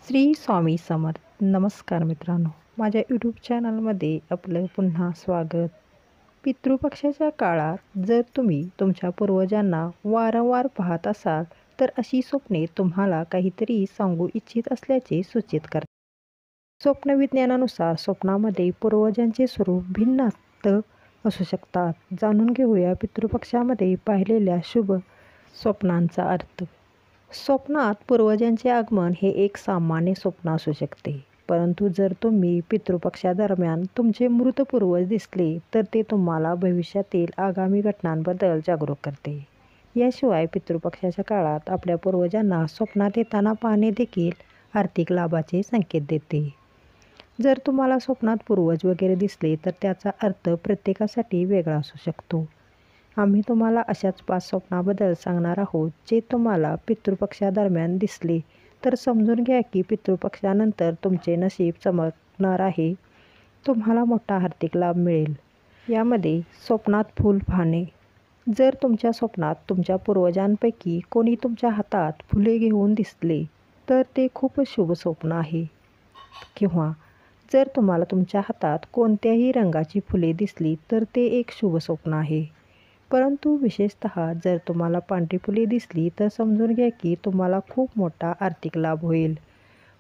श्री स्वामी समर्थ. नमस्कार मित्रांनो, माझ्या यूट्यूब चॅनलमध्ये आपलं पुन्हा स्वागत. पितृपक्षाच्या काळात जर तुम्ही तुमच्या पूर्वजांना वारंवार पाहत असाल तर अशी स्वप्ने तुम्हाला काहीतरी सांगू इच्छित असल्याचे सूचित करतात. स्वप्नविज्ञानानुसार स्वप्नामध्ये पूर्वजांचे स्वरूप भिन्न असू शकतात. जाणून घेऊया पितृपक्षामध्ये पाहिलेल्या शुभ स्वप्नांचा अर्थ. स्वप्नात पूर्वजांचे आगमन हे एक सामान्य स्वप्न असू शकते, परंतु जर तुम्ही पितृपक्षादरम्यान तुमचे मृत पूर्वज दिसले तर ते तुम्हाला भविष्यातील आगामी घटनांबद्दल जागरूक करते. याशिवाय पितृपक्षाच्या काळात आपल्या पूर्वजांना स्वप्नात येताना पाहणे देखील आर्थिक लाभाचे संकेत देते. जर तुम्हाला स्वप्नात पूर्वज वगैरे दिसले तर त्याचा अर्थ प्रत्येकासाठी वेगळा असू शकतो. आम्ही तुम्हाला अशाच 5 स्वप्नाबद्दल सांगणार आहोत जे तुम्हाला पितृपक्षादरम्यान दिसले तर समजून घ्या की पितृपक्षानंतर तुमचे नशीब चमकणार आहे. तुम्हाला मोठा आर्थिक लाभ मिळेल. यामध्ये स्वप्नात फूल पाहणे. जर तुमच्या स्वप्नात तुमच्या पूर्वजांपैकी कोणी तुमच्या हातात फुले घेऊन दिसले तर ते खूप शुभ स्वप्न आहे. किंवा जर तुम्हाला तुमच्या हातात कोणत्याही रंगाची फुले दिसली तर ते एक शुभ स्वप्न आहे. परंतु विशेषतः जर तुम्हाला पांढरी फुले दिसली तर समजून घ्या की तुम्हाला खूप मोठा आर्थिक लाभ होईल.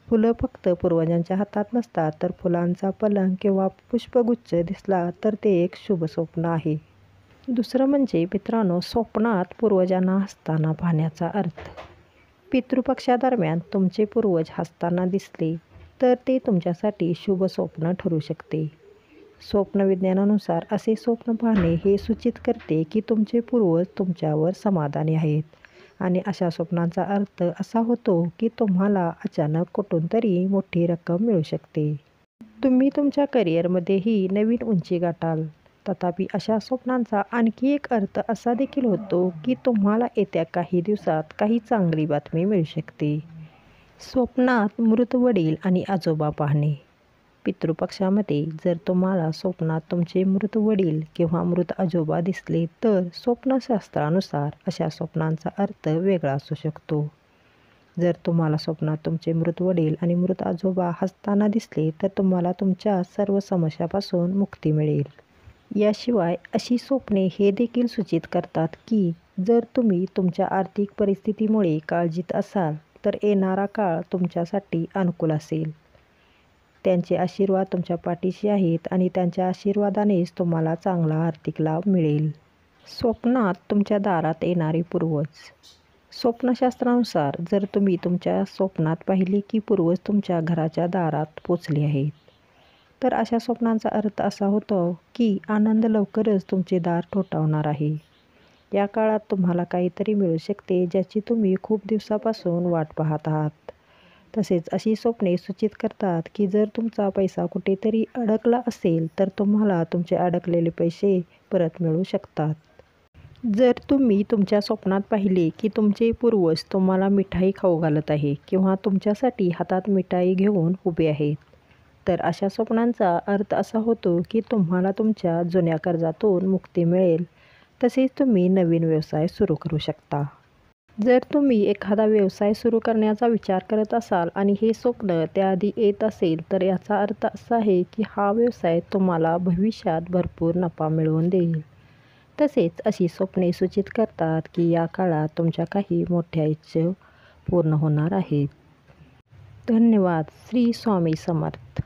फुलं फक्त पूर्वजांच्या हातात नसतात, तर फुलांचा पलंग किंवा पुष्पगुच्छ दिसला तर ते एक शुभ स्वप्न आहे. दुसरं म्हणजे मित्रांनो, स्वप्नात पूर्वजांना हसताना पाहण्याचा अर्थ. पितृपक्षादरम्यान तुमचे पूर्वज हसताना दिसले तर ते तुमच्यासाठी शुभ स्वप्न ठरू शकते. स्वप्नविज्ञानानुसार असे स्वप्न पाहणे हे सूचित करते की तुमचे पूर्वज तुमच्यावर समाधानी आहेत, आणि अशा स्वप्नांचा अर्थ असा होतो की तुम्हाला अचानक कुठून तरी मोठी रक्कम मिळू शकते. तुम्ही तुमच्या करिअरमध्येही नवीन उंची गाठाल. तथापि अशा स्वप्नांचा आणखी एक अर्थ असा देखील होतो की तुम्हाला येत्या काही दिवसात काही चांगली बातमी मिळू शकते. स्वप्नात मृत वडील आणि आजोबा पाहणे. पितृपक्षामध्ये जर तुम्हाला स्वप्नात तुमचे मृत वडील किंवा मृत आजोबा दिसले तर स्वप्नशास्त्रानुसार अशा स्वप्नांचा अर्थ वेगळा असू शकतो. जर तुम्हाला स्वप्नात तुमचे मृत वडील आणि मृत आजोबा हसताना दिसले तर तुम्हाला तुमच्या सर्व समस्यापासून मुक्ती मिळेल. याशिवाय अशी स्वप्ने हे देखील सूचित करतात की जर तुम्ही तुमच्या आर्थिक परिस्थितीमुळे काळजीत असाल तर येणारा काळ तुमच्यासाठी अनुकूल असेल. त्यांचे आशीर्वाद तुमच्या पाठीशी आहेत आणि त्यांच्या आशीर्वादानेच तुम्हाला चांगला आर्थिक लाभ मिळेल. स्वप्नात तुमच्या दारात येणारे पूर्वज. स्वप्नशास्त्रानुसार जर तुम्ही तुमच्या स्वप्नात पाहिले की पूर्वज तुमच्या घराच्या दारात पोचले आहेत तर अशा स्वप्नांचा अर्थ असा होतो की आनंद लवकरच तुमचे दार ठोठावणार आहे. या काळात तुम्हाला काहीतरी मिळू शकते ज्याची तुम्ही खूप दिवसापासून वाट पाहत आहात. तसेच अशी स्वप्ने सूचित करतात की जर तुमचा पैसा कुठेतरी अडकला असेल तर तुम्हाला तुमचे अडकलेले पैसे परत मिळू शकतात. जर तुम्ही तुमच्या स्वप्नात पाहिले की तुमचे पूर्वज तुम्हाला मिठाई खाऊ घालत आहे किंवा तुमच्यासाठी हातात मिठाई घेऊन उभे आहेत तर अशा स्वप्नांचा अर्थ असा होतो की तुम्हाला तुमच्या जुन्या कर्जातून मुक्ती मिळेल. तसेच तुम्ही नवीन व्यवसाय सुरू करू शकता. जर तुम्ही एखादा व्यवसाय सुरू करण्याचा विचार करत असाल आणि हे स्वप्न त्याआधी येत असेल तर याचा अर्थ असा आहे की हा व्यवसाय तुम्हाला भविष्यात भरपूर नफा मिळवून देईल. तसेच अशी स्वप्ने सूचित करतात की या काळात तुमच्या काही मोठ्या इच्छा पूर्ण होणार आहेत. धन्यवाद. श्री स्वामी समर्थ.